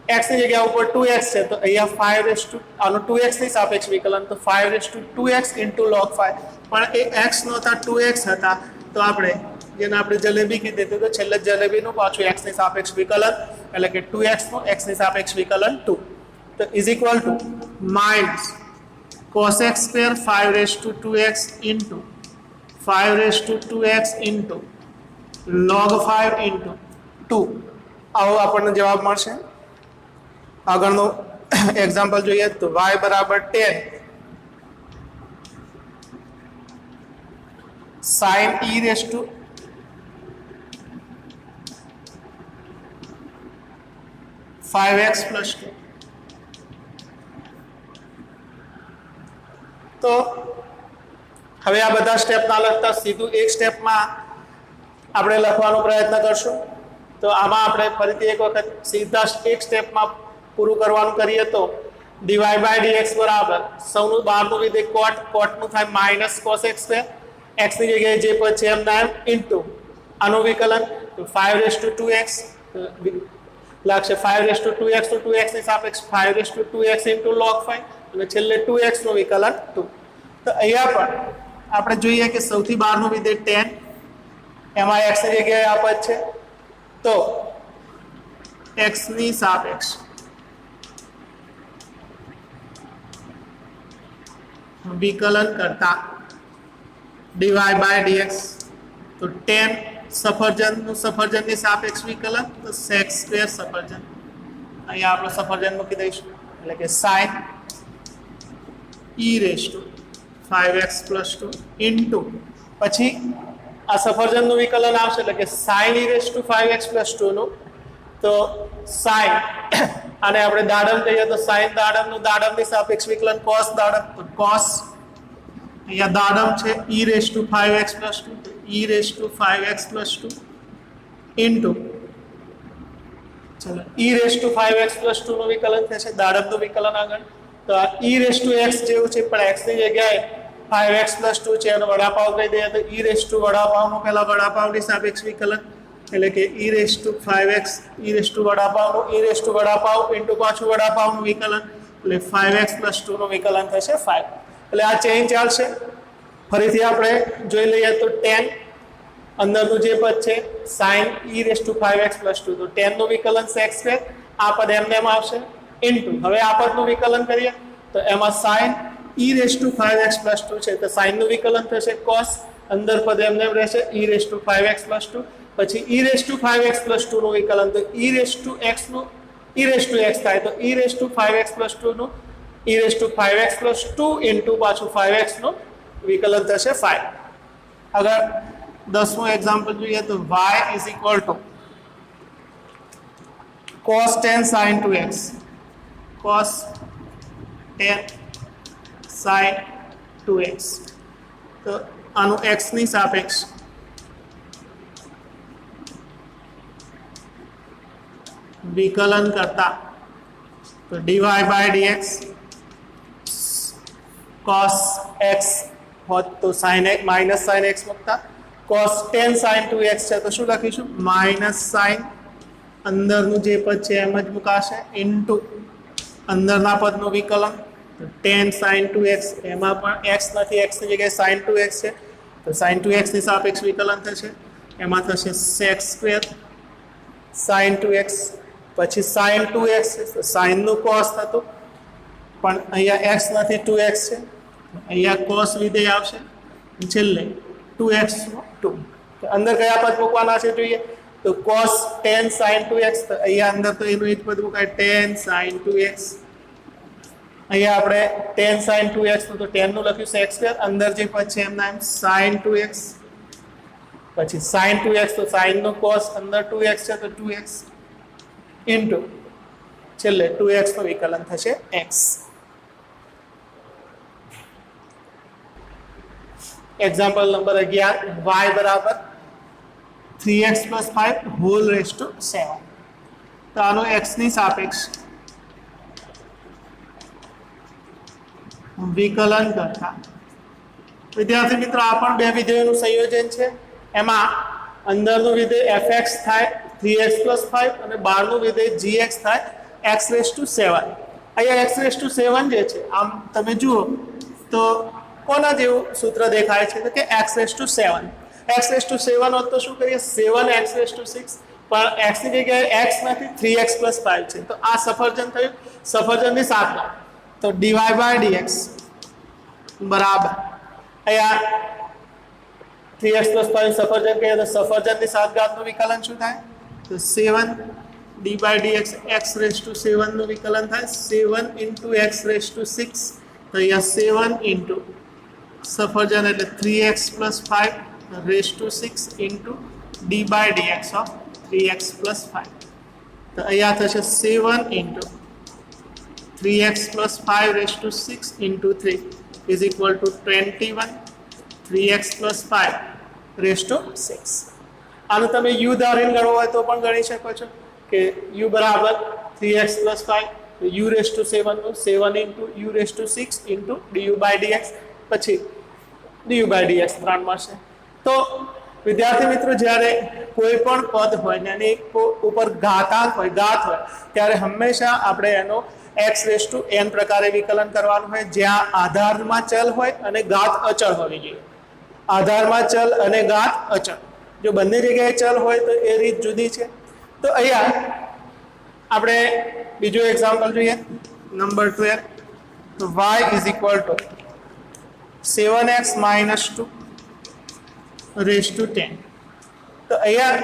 x ની જગ્યા ઉપર 2x છે તો અહીંયા 5 આનું 2x ની સાપેક્ષ વિકલન તો 5 ઇન્ટુ log 5, પણ એ x નહોતા 2x હતા, તો આપણે જેને આપણે જલેબી કીધી હતી તો છેલ્લે જલેબીનું પાછું x ની સાપેક્ષ વિકલન એટલે કે 2x નું x ની સાપેક્ષ વિકલન 2. તો is equal to -cos x² 5/2x into 5/2x into log 5 into 2. આવો આપણને જવાબ મળશે. આગળનો એક્ઝામ્પલ જોઈએ તો y બરાબર 10 sin e⁻5x + 2. તો હવે આ બધા સ્ટેપ ના લખતા સીધું એક સ્ટેપમાં આપણે લખવાનો પ્રયત્ન કરશું. તો આમાં આપણે ફરીથી એક વખત સીધા એક સ્ટેપમાં પૂરું કરવાનું કરીએ તો dy/dx બરાબર સૌનું બહારનું વિધેય cot નું થાય -cos x², x ની જગ્યાએ જે પદ છે એમના એમ ઇન્ટુ આનું વિકલન તો 5/2x લાગશે 5/2x તો 2x ની સાપેક્ષ 5/2x into log 5 અને છેલ્લે 2x નું વિકલન 2. તો અહીંયા પણ આપણે જોઈએ કે સૌથી બહારનું વિધેય 10 એમાં x ની જગ્યાએ આ પદ છે તો x ની સાપેક્ષ વિકલન કરતા dy by dx તો 10 સફરજનની સાપેક્ષ વિકલન તો sec સ્ક્વેર સફરજન અહીંયા આપણે સફરજન મૂકી દઈશું એટલે કે sin e5x + 2 ઇન્ટુ પછી આ સફરજનનું વિકલન આવશે એટલે કે sin e5x + 2 નું તો sin આને આપણે દાડમ કહીએ તો sin દાડમનું દાડમની સાપેક્ષ વિકલન cos દાડમ તો cos અહીંયા દાડમ છે e5x + 2 તો e5x + 2 ઇન્ટુ ચલો e5x + 2 નું વિકલન થશે દાડમનું વિકલન આગળ તો આ e(x) જેવું છે પણ x ની જગ્યાએ 5x + 2 છે અને વડાપાવ કહી દઈએ તો વડાપાવનું પહેલા વડાપાવની સાપેક્ષ વિકલન એટલે કે e5x વડાપાવનું વડાપાવ ઇન્ટુ પાછું વડાપાવનું વિકલન એટલે 5x + 2 નું વિકલન થશે 5 એટલે આ ચેન્જ ચાલશે ફરીથી આપણે જોઈ લઈએ તો 10 અંદરનું જે પદ છે sin e5x + 2 તો 10 નું વિકલન sec સ્ક્વેર આ પદ એમને એમ આવશે ઇન્ટુ હવે આ પદનું વિકલન કરીએ તો એમાં sin e5x + 2 છે તો sin નું વિકલન થશે cos અંદર પદ એમને એમ રહેશે e5x + 2 પછી e5x + 2 નું વિકલન તો e(x) નું e(x) થાય તો e5x + 2 નું e5x + 2 ઇન્ટુ પાછું 5x નું વિકલન થશે 5 અગર 10મું એક્ઝામ્પલ જોઈએ તો y = cos 10 sin 2x cos 10 sin 2x તો આનું x ની સાપેક્ષ વિકલન કરતા તો dy by dx cos x હોત તો sin x minus sin x મૂકતા cos 10 sin 2x છે તો શું લખીશું minus sin અંદરનું જે પદ છે એમ જ મુકાશે ઇન્ટુ અંદરના પદનું વિકલન તો 10 sin 2x એમાં પણ x નથી x ની જગ્યાએ sin 2x છે તો sin 2x ની સાપેક્ષ વિકલન થશે એમાં થશે sec સ્ક્વેર sin 2x પછી sin 2x તો sin નું cos થતું પણ અહીંયા x નથી 2x છે અહીંયા cos વિધેય આવશે છેલ્લે 2x 2 તો અંદર કયા પદ મૂકવાના છે જોઈએ તો cos 10 sin 2x તો અહીંયા અંદર તો એનું એક પદ મુકાય 10 sin 2x અહીંયા આપણે 10 sin 2x તો 10 નું લખ્યું sec સ્ક્વેર અંદર જે પદ છે એમના એમ sin 2x પછી sin 2x તો sin નું cos અંદર 2x છે તો 2x ઇન્ટુ છેલ્લે 2x નું વિકલન થશે x એક્ઝામ્પલ નંબર 11 y બરાબર 3x + 5 હોલ રેઝ ટુ 7 તો આનો x ની સાપેક્ષ વિકલન કરતા વિદ્યાર્થી મિત્રો આ પણ બે વિધેયોનું સંયોજન છે એમાં અંદરનું વિધેય fx થાય 3x + 5 અને બહારનું વિધેય gx થાય x⁻7 અહીંયા x⁻7 જે છે આમ તમે જુઓ તો કોના જેવું સૂત્ર દેખાય છે તો કે x⁻7 હોત તો શું કરીએ 7x⁻6 પણ x ની જગ્યાએ x નથી 3x + 5 છે તો આ સફરજન થયું સફરજનની સાપેક્ષ તો dy by dx બરાબર અહીંયા 3x + 5 સફરજન કહીએ તો સફરજનની સાતઘાતનું વિકલન શું થાય તો 7 d by dx x⁻7 નું વિકલન થાય 7 × x⁻6 તો અહીંયા 7 ઇન્ટુ સફરજન એટલે 3x + 5 into d by dx of 3x + 5 તો અહીંયા થશે 7 into 3x + 5 into 3 is equal to 21 3x + 5 6 આનું તમે u ધારીને ગણવો હોય તો પણ ગણી શકો છો કે u બરાબર 3x + 5 તો u⁻7 નું 7 into u⁻6 into du by dx પછી du by dx 3 મળશે તો વિદ્યાર્થી મિત્રો જ્યારે કોઈ પણ પદ હોય ને એની ઉપર ઘાતાંક હોય ઘાત હોય ત્યારે હંમેશા આપણે એનો x⁴n પ્રકારે વિકલન કરવાનું હોય જ્યાં આધારમાં ચલ હોય અને ઘાત અચળ હોવી જોઈએ આધારમાં ચલ અને ઘાત અચળ જો બંને જગ્યાએ ચલ હોય તો એ રીત જુદી છે તો અહીંયા આપણે બીજું એક્ઝામ્પલ જોઈએ નંબર 12 તો y = 7x - 2 raised to 10 તો અહીંયા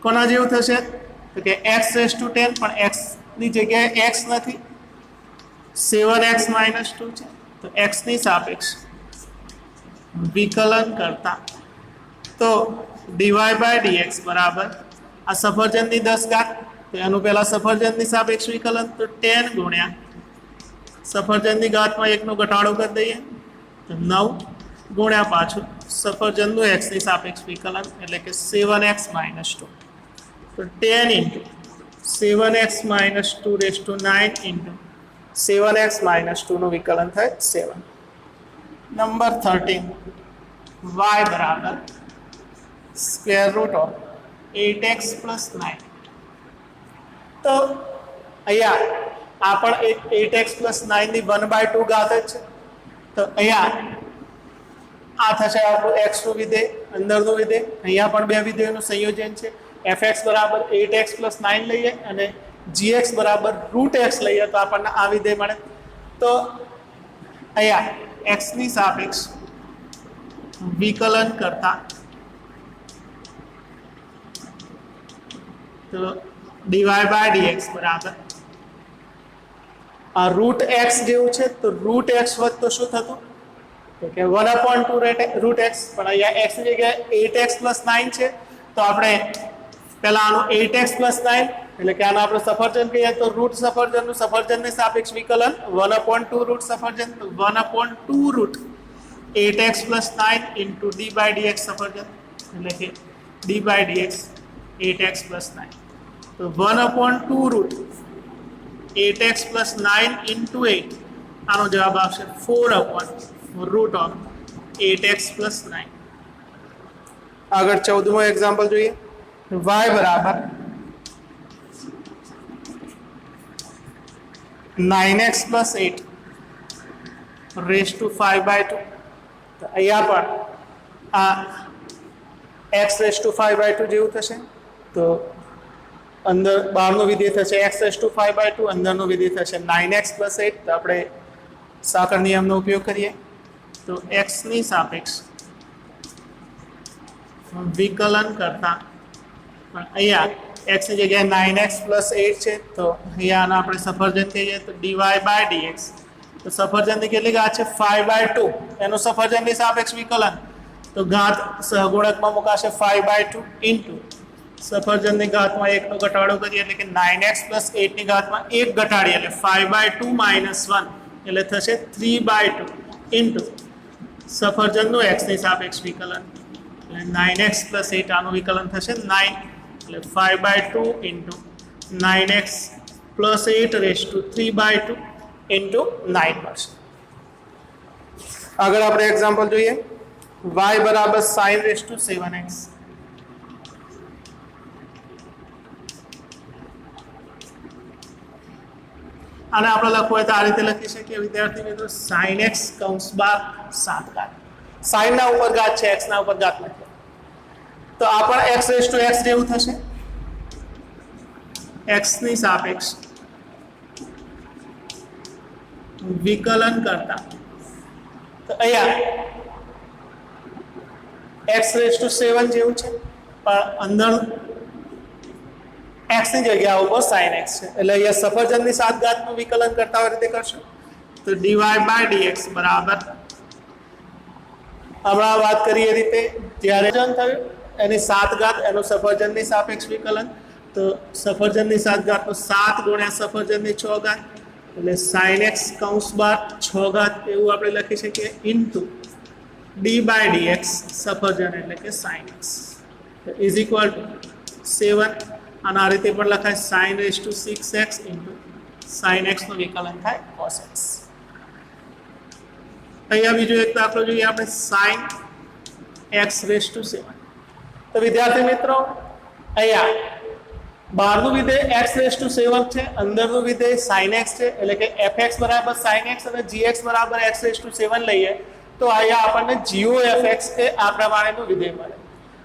કોના જેવું થશે તો કે x⁻10 પણ x ની જગ્યાએ x નથી 7x - 2 છે તો x ની સાપેક્ષ વિકલન કરતા તો dy/dx બરાબર આ સફરજનની 10 ઘાત તો એનું પહેલા સફરજનની સાપેક્ષ વિકલન તો 10 ગુણ્યા સફરજનની ઘાતમાં 1 નો ઘટાડો કરી દઈએ તો 9 ગુણ્યા પાછું સફરજનનું x ની સાપેક્ષ વિકલન એટલે કે 7x - 2 તો 10 × 7x - 2 raised to 9 × 7x - 2 નું વિકલન થાય 7 નંબર 13 y બરાબર √8x + 9 તો અહીંયા આ પણ 8x + 9 ની 1/2 ઘાત જ છે તો અહીંયા આ થશે આપણું x નું વિધેય અંદરનું વિધેય અહીંયા પણ બે વિધેયોનું સંયોજન છે fx બરાબર 8x + 9 લઈએ અને gx બરાબર √x લઈએ તો આપણને આ વિધેય મળે તો અહીંયા x ની સાપેક્ષ વિકલન કરતા તો dy/dx બરાબર આ √x જેવું છે તો √x વત્તા તો શું થતું તો કે 1/2 √x પણ અહીંયા x ની જગ્યાએ 8x + 9 છે તો આપણે પહેલા આનું 8x + 9 એટલે કે આનો આપણે સફરજન કહીએ તો √ સફરજનનું સફરજનની સાપેક્ષ વિકલન 1/2 √ સફરજન તો 1/2 √ 8x + 9 × d/dx સફરજન એટલે કે d/dx 8x + 9 તો 1/2 √ 8x + 9 × 8 આનો જવાબ આવશે 4/√8x + 9 આગળ 14મો એક્ઝામ્પલ જોઈએ y બરાબર 9x + 8 raised to 5/2 તો અહીંયા પણ આ x⁵5/2 જેવું થશે તો અંદર બહારનું વિધેય થશે x⁵5/2 અંદરનું વિધેય થશે 9x + 8 તો આપણે સાંકળ નિયમનો ઉપયોગ કરીએ તો x ની સાપેક્ષ વિકલન કરતા પણ અહીંયા x ની જગ્યાએ 9x + 8 છે તો અહીંયા આપણે સફરજન કહીએ તો dy/dx તો સફરજનની કેટલી ઘાત છે 5/2 એનું સફરજનની સાપેક્ષ વિકલન તો ઘાત સહગુણકમાં મુકાશે 5/2 * સફરજનની ઘાતમાં 1 નો ઘટાડો કરીએ એટલે કે 9x + 8 ની ઘાતમાં 1 ઘટાડીએ એટલે 5/2 - 1 એટલે થશે 3/2 * સફરજનનું x ની સાપેક્ષ વિકલન એટલે 9x + 8 આનું વિકલન થશે 9 એટલે 5/2 * 9x + 8 raised to 3/2 × 9 મળશે આગળ આપણે એક્ઝામ્પલ જોઈએ y બરાબર sin⁻7x આને આપણે લખવું હોય તો આ રીતે લખી શકીએ વિદ્યાર્થી મિત્રો sin x / 7 sin ના ઉપર ઘાત છે x ના ઉપર ઘાત નથી તો આ પણ x⁻x જેવું થશે x ની સાપેક્ષ વિકલન કરતા તો અહીંયા x⁻7 જેવું છે પણ અંદર x ની જગ્યા ઉપર sin x છે એટલે અહીંયા સફરજનની 7 ઘાતનું વિકલન કરતા હોય રીતે કરશું તો dy/dx બરાબર હમણાં વાત કરીએ રીતે જ્યારે જન થયું એની 7 ઘાત એનું સફરજનની સાપેક્ષ વિકલન તો સફરજનની 7 ઘાતનો 7 ગુણ્યા સફરજનની 6 ઘાત એટલે sin x / 6 ઘાત એવું આપણે લખી શકીએ * d/dx સફરજન એટલે કે sin x = 7 અને આ રીતે પણ લખાય sin⁻6x * sin x નું વિકલન થાય cos x અહીંયા બીજો એક દાખલો જોઈએ આપણે sin x⁻⁷ તો વિદ્યાર્થી મિત્રો અહીંયા બહારનું વિધેય x⁻⁷ છે, અંદરનું વિધેય sin x છે, એટલે કે fx બરાબર sin x અને gx બરાબર x⁻⁷ લઈએ તો અહીંયા આપણને gofx એ આ પ્રમાણેનું વિધેય મળે.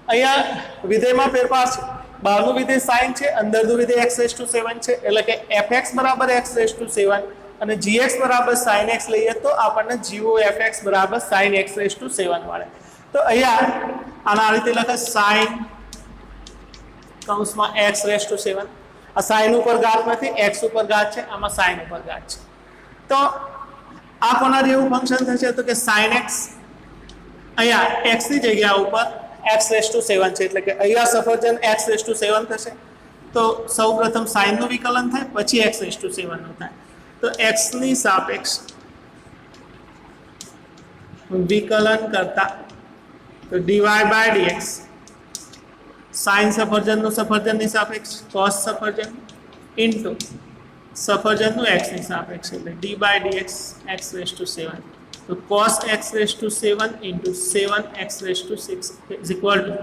અહીંયા વિધેયમાં ફેરફાર છે, બહારનું વિધેય sin છે, અંદરનું વિધેય x⁻⁷ છે, એટલે કે fx બરાબર x⁻⁷ અને gx બરાબર sin x લઈએ તો આપણને gofx બરાબર sin x⁻⁷ મળે. તો અહીંયા આના રીતે લખે sin કૌંસમાં x⁻⁷. આ sin ઉપર ઘાત નથી, x ઉપર ઘાત છે, આમાં sin ઉપર ઘાત છે. તો આ કોના જેવું ફંક્શન થશે તો કે sin x અહીંયા x ની જગ્યા ઉપર x⁻⁷ છે, એટલે કે અહીંયા સફરજન x⁻⁷ થશે. તો સૌપ્રથમ sin નું વિકલન થાય પછી x⁻⁷ નું થાય. તો x ની સાપેક્ષ વિકલન કરતા તો dy/dx sin સફરજનનું સફરજનની સાપેક્ષ cos સફરજન ઇન્ટુ સફરજનનું x ની સાપેક્ષ એટલે d/dx x⁻⁷. તો cos x⁻⁷ into 7x⁻⁶ is equal to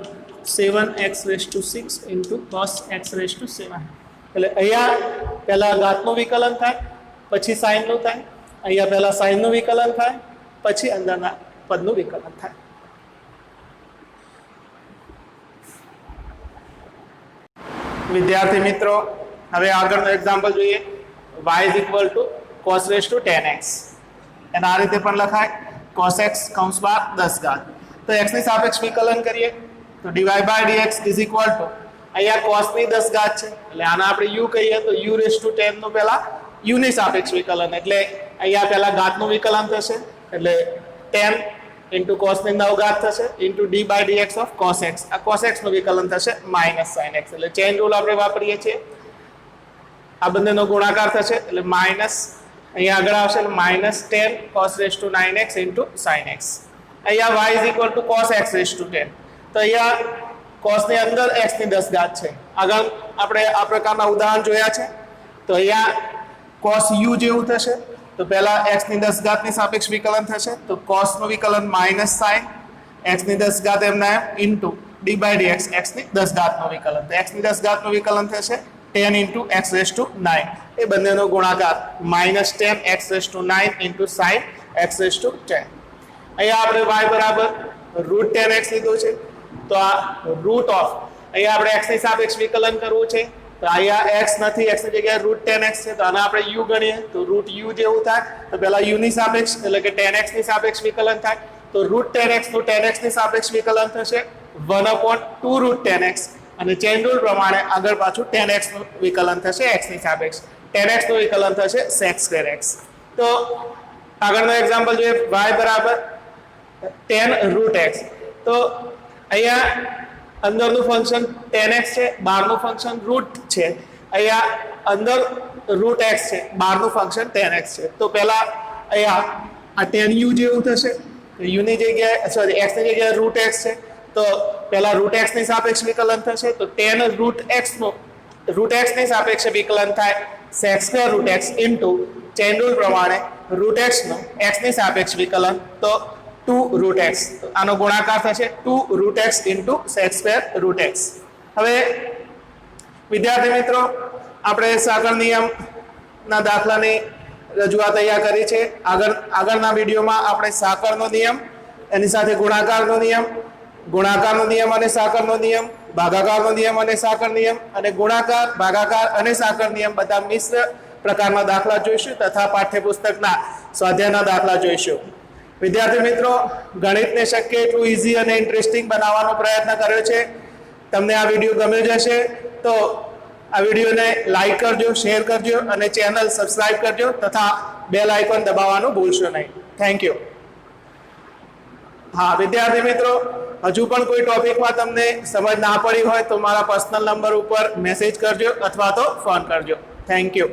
7x⁻⁶ into cos x⁻⁷. એટલે અહીંયા પહેલા ઘાતનું વિકલન થાય પછી sin નું થાય, અહીંયા પહેલા sin નું વિકલન થાય પછી અંદરના પદનું વિકલન થાય. વિદ્યાર્થી મિત્રો હવે આગળનો એક્ઝામ્પલ જોઈએ. y is equal to cos raised to 10x. અને આ રીતે પણ લખાય cos x કૌંસમાં 10 તો x ની સાપેક્ષ વિકલન કરીએ તો dy/dx is equal to અહીંયા cos ની 10 છે એટલે આને આપણે u કહીએ તો u raised to 10 નું પહેલા u ની સાપેક્ષ વિકલન એટલે અહીંયા પહેલા ઘાતનું વિકલન થશે એટલે 10 into cos ની 9 થશે into d/dx of cos x. આ cos x નું વિકલન થશે minus sin x. એટલે ચેઇન રૂલ આપણે વાપરીએ છીએ. આ બંનેનો ગુણાકાર થશે એટલે માઈનસ અહીંયા આગળ આવશે એટલે -10 cos raised to 9x into sin x. અહીંયા y is equal to cos x raised to 10. તો અહીંયા cos ની અંદર x ની 10 છે. આગળ આપણે આ પ્રકારના ઉદાહરણ જોયા છે. તો અહીંયા cos u જેવું થશે તો પહેલા x ની 10 ની સાપેક્ષ વિકલન થશે તો cos નું વિકલન માઈનસ sin x ની 10 એમના into d/dx x ની 10 નું વિકલન. તો x ની 10 નું વિકલન થશે 10 into x raised to 9. એ બંનેનો ગુણાકાર -10 x raised to 9 into sin x raised to 10. અહીંયા આપણે y બરાબર √10x લીધું છે તો આ રૂટ ઓફ અહીંયા આપણે x ની સાપેક્ષ વિકલન કરવું છે તો અહીંયા x નથી, x ની જગ્યાએ √10x છે તો આને આપણે u ગણીએ તો √u જેવું થાય. તો પહેલા u ની સાપેક્ષ એટલે કે 10x ની સાપેક્ષ વિકલન થાય તો √10x નું 10x ની સાપેક્ષ વિકલન થશે 1/2√10x અને ચેઇન રૂલ પ્રમાણે આગળ પાછું 10x નું વિકલન થશે x ની સાપેક્ષ. 10x નું વિકલન થશે sec²x. તો આગળનો એક્ઝામ્પલ જોઈએ y બરાબર 10√x. તો અહીંયા અંદરનું ફંક્શન 10x છે, બહારનું ફંક્શન રૂટ છે. અહીંયા અંદર √x છે, બહારનું ફંક્શન 10x છે. તો પહેલા અહીંયા આ 10u જેવું થશે u ની જગ્યાએ સોરી x ની જગ્યાએ √x છે તો પહેલા √x ની સાપેક્ષ વિકલન થશે તો 10√x નું √x ની સાપેક્ષ વિકલન થાય sec²√x ઇન્ટુ ચેઇન રૂલ પ્રમાણે √x નું x ની સાપેક્ષ વિકલન તો 2√x. આનો ગુણાકાર થશે 2√x ઇન્ટુ sec²√x. હવે વિદ્યાર્થી મિત્રો આપણે સાકળ નિયમના દાખલાની રજૂઆત તૈયાર કરી છે. આગળના વિડીયોમાં આપણે સાકળનો નિયમ એની સાથે ગુણાકારનો નિયમ અને સાકળનો નિયમ, ભાગાકારનો નિયમ અને સાકળ નિયમ અને ગુણાકાર, ભાગાકાર અને સાકળ નિયમ બધા મિશ્ર પ્રકારના દાખલા જોઈશું તથા પાઠ્યપુસ્તકના સ્વાધ્યાયના દાખલા જોઈશું. વિદ્યાર્થી મિત્રો ગણિતને શક્ય એટલું ઇઝી અને ઇન્ટરેસ્ટિંગ બનાવવાનો પ્રયત્ન કર્યો છે. તમને આ વિડીયો ગમ્યો જશે તો આ વિડીયોને લાઈક કરજો, શેર કરજો અને ચેનલ સબસ્ક્રાઇબ કરજો તથા બેલ આઇકોન દબાવવાનું ભૂલશો નહીં. Thank you. હા વિદ્યાર્થી મિત્રો હજુ પણ કોઈ ટોપિકમાં તમને સમજ ના પડી હોય તો મારા પર્સનલ નંબર ઉપર મેસેજ કરજો અથવા તો ફોન કરજો. Thank you.